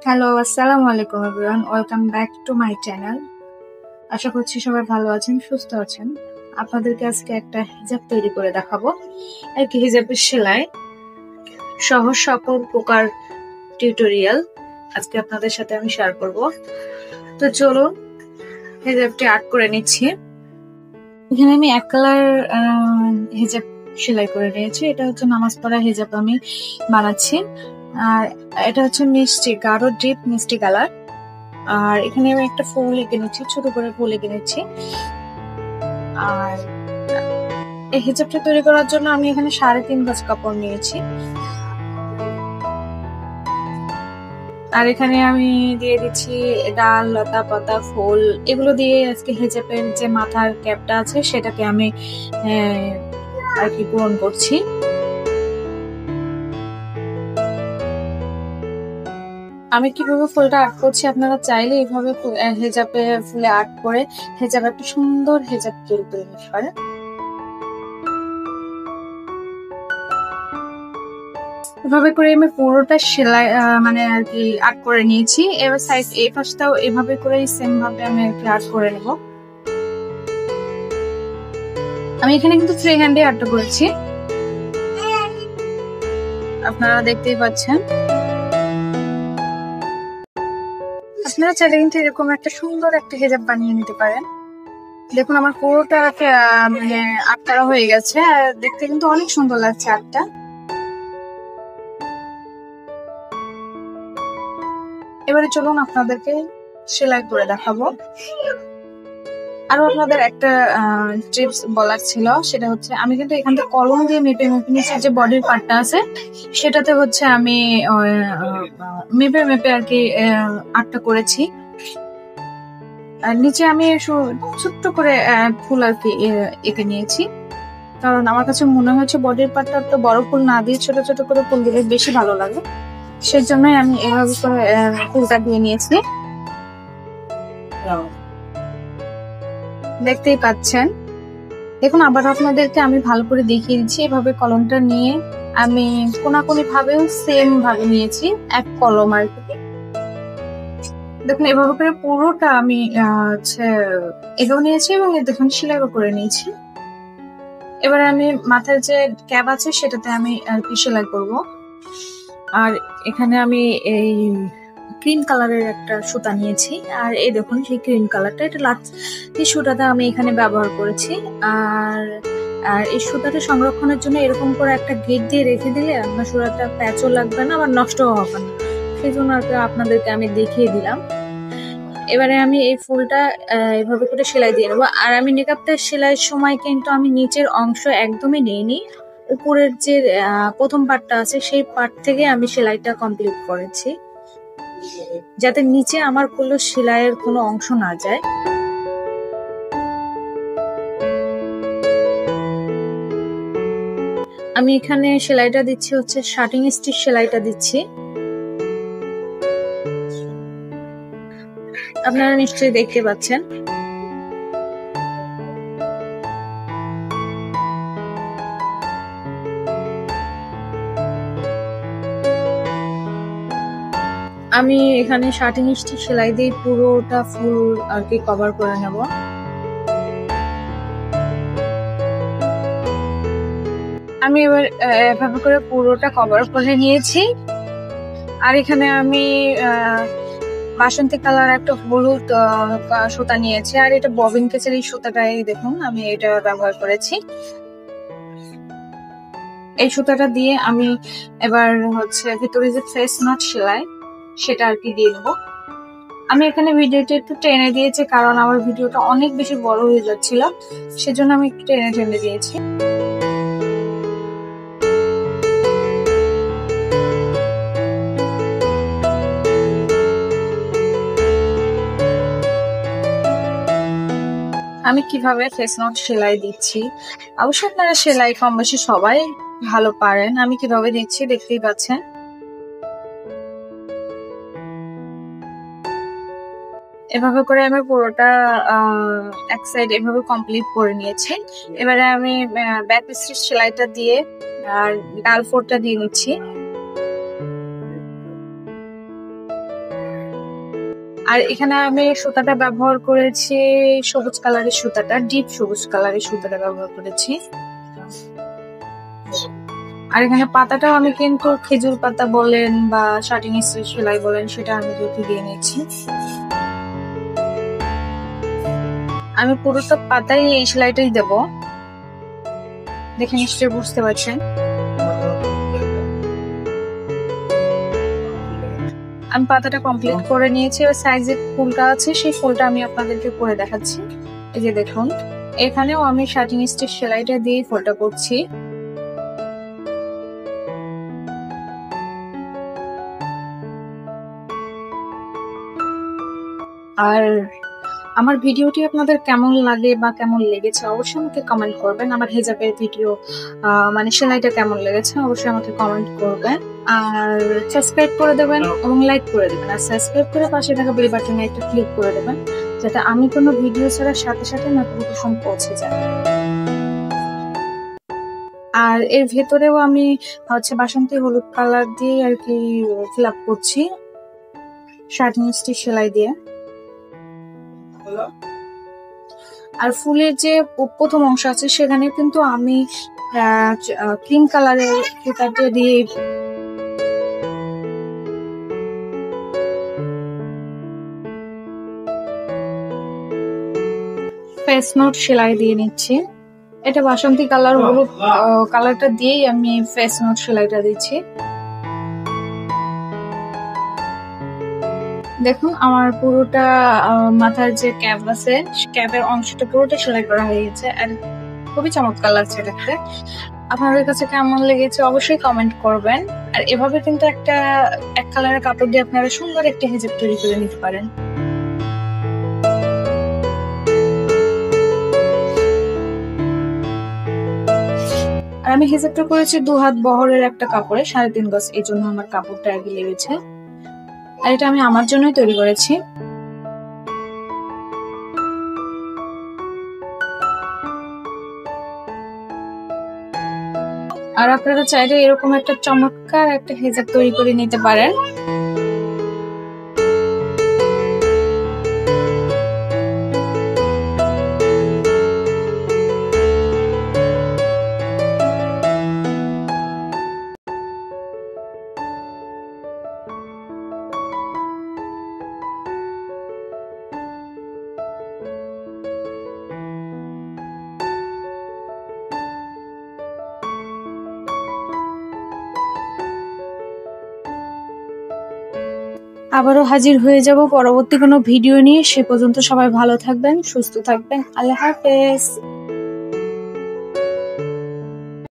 Hello, আসসালামু আলাইকুম everyone. Welcome back to my channel. আশা করছি সবাই ভালো আছেন, সুস্থ আছেন। আপনাদেরকে আজকে একটা হিজাব তৈরি করে দেখাবো। একটি হিজাবের সেলাই সহজ সকল প্রকার টিউটোরিয়াল আজকে আপনাদের সাথে আমি শেয়ার করব। তো চলুন হিজাবটি আর্ট করে নিচ্ছি। এখানে আমি এক কালার হিজাব সেলাই করে নিয়েছি। এটা হচ্ছে নামাজ পড়া হিজাব আমি বানাচ্ছি। আর এটা হচ্ছে মিষ্টি, গাঢ় ডিপ মিষ্টি কালার। আর এখানে আমি একটা ফুল এঁকে নিচ্ছি, ছোট করে ফুল এঁকে নিচ্ছি। আর এই হিজাবটা তৈরি করার জন্য আমি এখানে 3.5 গজ কাপড় নিয়েছি। আর এখানে আমি দিয়ে দিচ্ছি ডাল, লতা পাতা, ফুল, এগুলো দিয়ে আজকে হিজাবের যে মাথার ক্যাপটা আছে সেটাকে আমি আর কি পূরণ করছি। আমি কিভাবে ফুলটা আর্ট করছি, আপনারা চাইলে এইভাবে হিজাবে ফুলে আর্ট করে হিজাবে একটা সুন্দর হিজাব তৈরি করে নিতে পারেন। এভাবে করে আমি পুরোটা সেলাই মানে আর কি আর্ট করে নিয়েছি। এবার সাইজ এই পাশটাও এভাবে করে সেম ভাবে আমি আর কি আর্ট করে নেব। আমি এখানে কিন্তু ফ্রি হ্যান্ডে আর্টটা করেছি, আপনারা দেখতেই পাচ্ছেন। আপনারা চাইলে কিন্তু এরকম একটা সুন্দর একটা হিজাব বানিয়ে নিতে পারেন। দেখুন আমার পুরোটা মানে আর্ট করা হয়ে গেছে, আর দেখতে কিন্তু অনেক সুন্দর লাগছে আর্টটা। এবারে চলুন আপনাদেরকে সেলাই করে দেখাবো। আরো আপনাদের একটা টিপস বলার ছিল, সেটা হচ্ছে আমি কিন্তু এখান থেকে কলম দিয়ে মেপে মেপে নিচে যে বডির পার্টটা আছে সেটাতে হচ্ছে আমি মেপে মেপে আর কি আর্টটা করেছি। আর নিচে আমি ছোট্ট করে ফুল আর কি এঁকে নিয়েছি, কারণ আমার কাছে মনে হচ্ছে বডির পার্টটা তো বড় ফুল না দিয়ে ছোট ছোট করে ফুল দিলে বেশি ভালো লাগে। সেজন্যই আমি এভাবে করে ফুলটা দিয়ে নিয়েছি। দেখতেই পাচ্ছেন। দেখুন আবার আপনাদেরকে আমি ভালো করে দেখিয়ে দিচ্ছি। এভাবে কলমটা নিয়ে আমি কোনাকুনি ভাবেও সেম ভাবে নিয়েছি, এক কলম আর কি। দেখুন এভাবে করে পুরোটা আমি এগো নিয়েছি এবং দেখুন সেলাইও করে নিয়েছি। এবারে আমি মাথার যে ক্যাপ আছে সেটাতে আমি আর কি সেলাই করব। আর এখানে আমি এই ক্রিম কালারের একটা সুতা নিয়েছি, আর এই দেখুন সেই ক্রিম কালারটা, এটা এই সুতাটা আমি এখানে ব্যবহার করেছি। আর এই সুতাটা সংরক্ষণের জন্য এরকম করে একটা গেট দিয়ে রেখে দিলে আপনার সুতাটা প্যাচও লাগবে না, আবার নষ্টও হবে না। সেই জন্য আর কি আপনাদেরকে আমি দেখিয়ে দিলাম। এবারে আমি এই ফুলটা এভাবে করে সেলাই দিয়ে নেবো। আর আমি নেকাবটা সেলাইয়ের সময় কিন্তু আমি নিচের অংশ একদমই নিইনি, উপরের যে প্রথম পার্টটা আছে সেই পার্ট থেকে আমি সেলাইটা কমপ্লিট করেছি, যাতে নিচে আমার কোনো সেলাইয়ের কোনো অংশ না যায়। আমি এখানে সেলাইটা দিচ্ছি হচ্ছে শার্টিং স্টিচ সেলাইটা দিচ্ছি। আপনারা নিশ্চয়ই দেখতে পাচ্ছেন। আমি এখানে শার্টিং স্টিচ সেলাই দিয়ে পুরোটা ফুল আর কি কভার করে নেব। আমি এবার এভাবে করে পুরোটা কভার করে নিয়েছি। আর এখানে আমি বাসন্তী কালার একটা হলুদ সুতা নিয়েছি, আর এটা ববিন কেসের এই সুতাটাই দেখুন আমি এটা ব্যবহার করেছি। এই সুতাটা দিয়ে আমি এবার হচ্ছে ভিতরে যে ফেস নট সেলাই সেটা আর কি দিয়ে দেবো। আমি এখানে ভিডিওটা একটু টেনে দিয়েছি, কারণ আমার ভিডিওটা অনেক বেশি বড় হয়ে যাচ্ছিল, সেজন্য আমি একটু টেনে টেনে দিয়েছি। আমি কিভাবে ফেস নট সেলাই দিচ্ছি, অবশ্যই আপনারা সেলাই কম বেশি সবাই ভালো পারেন। আমি কিভাবে দিচ্ছি দেখতেই পাচ্ছেন। এভাবে করে আমি পুরোটা এক সাইড এভাবে কমপ্লিট করে নিয়েছি। এবারে আমি ব্যাক স্টিচ সেলাইটা দিয়ে আর ডাল ফোরটা দিয়ে নিচ্ছি। আর এখানে আমি সুতাটা ব্যবহার করেছি সবুজ কালারের সুতাটা, ডিপ সবুজ কালারের সুতাটা ব্যবহার করেছি। আর এখানে পাতাটাও আমি কিন্তু খেজুর পাতা বলেন বা শার্টিং সেলাই বলেন সেটা আমি দিয়ে নিয়েছি। আমি পুরোটা পাতায় এই সেলাইটাই দেব, দেখে নিশ্চয়ই বুঝতে পারছেন। আমি পাতাটা কমপ্লিট করে নিয়েছি। এবার সাইজের ফুলটা আছে সেই ফুলটা আমি আপনাদেরকে করে দেখাচ্ছি। এই যে দেখুন, এখানেও আমি শার্টিং স্টিচ সেলাইটা দিয়ে ফুলটা করছি। আর আমার ভিডিওটি আপনাদের কেমন লাগে বা কেমন লেগেছে অবশ্যই আমাকে কমেন্ট করবেন। আমার হেজাবের ভিডিও মানে সেলাইটা কেমন লেগেছে অবশ্যই আমাকে কমেন্ট করবেন। আর সাবস্ক্রাইব করে দেবেন এবং লাইক করে দেবেন। আর সাবস্ক্রাইব করে পাশে থাকা বেল বাটনে একটা ক্লিক করে দেবেন, যাতে আমি কোনো ভিডিও ছাড়ার সাথে সাথে নোটিফিকেশন পৌঁছে যায়। আর এর ভেতরেও আমি বাসন্তী হলুদ কালার দিয়ে আর কি ফিল আপ করছি শার্টিং স্টিচ সেলাই দিয়ে। আর ফুলের যে প্রথম অংশ আছে সেখানে কিন্তু আমি ক্রিম কালারের সুতাটা দিয়ে ফেস নোট সেলাই দিয়ে নিচ্ছি। এটা বাসন্তী কালার হলুদ কালারটা দিয়েই আমি ফেস নোট সেলাইটা দিচ্ছি। দেখুন আমার পুরোটা মাথার যে ক্যাপ আছে ক্যাপের অংশটা পুরোটা সেলাই করা হয়ে গেছে। আর খুবই চমৎকার লাগছে দেখতে। আপনাদের কাছে কেমন লেগেছে অবশ্যই কমেন্ট করবেন। আর এভাবে কিন্তু এক কালারের কাপড় দিয়ে আপনারা সুন্দর একটা হেজাব তৈরি করে নিতে পারেন। আর আমি হেজাবটা করেছি 2 হাত বহরের একটা কাপড়ে 3.5 গজ, এই জন্য আমার কাপড়টা আগে লেগেছে। আর এটা আমি আমার জন্যই তৈরি করেছি। আর আপনারা চাইলে এরকম একটা চমৎকার একটা হেজাব তৈরি করে নিতে পারেন। আবারও হাজির হয়ে যাব পরবর্তী কোনো ভিডিও নিয়ে। সে পর্যন্ত সবাই ভালো থাকবেন, সুস্থ থাকবেন। আল্লাহ হাফেজ।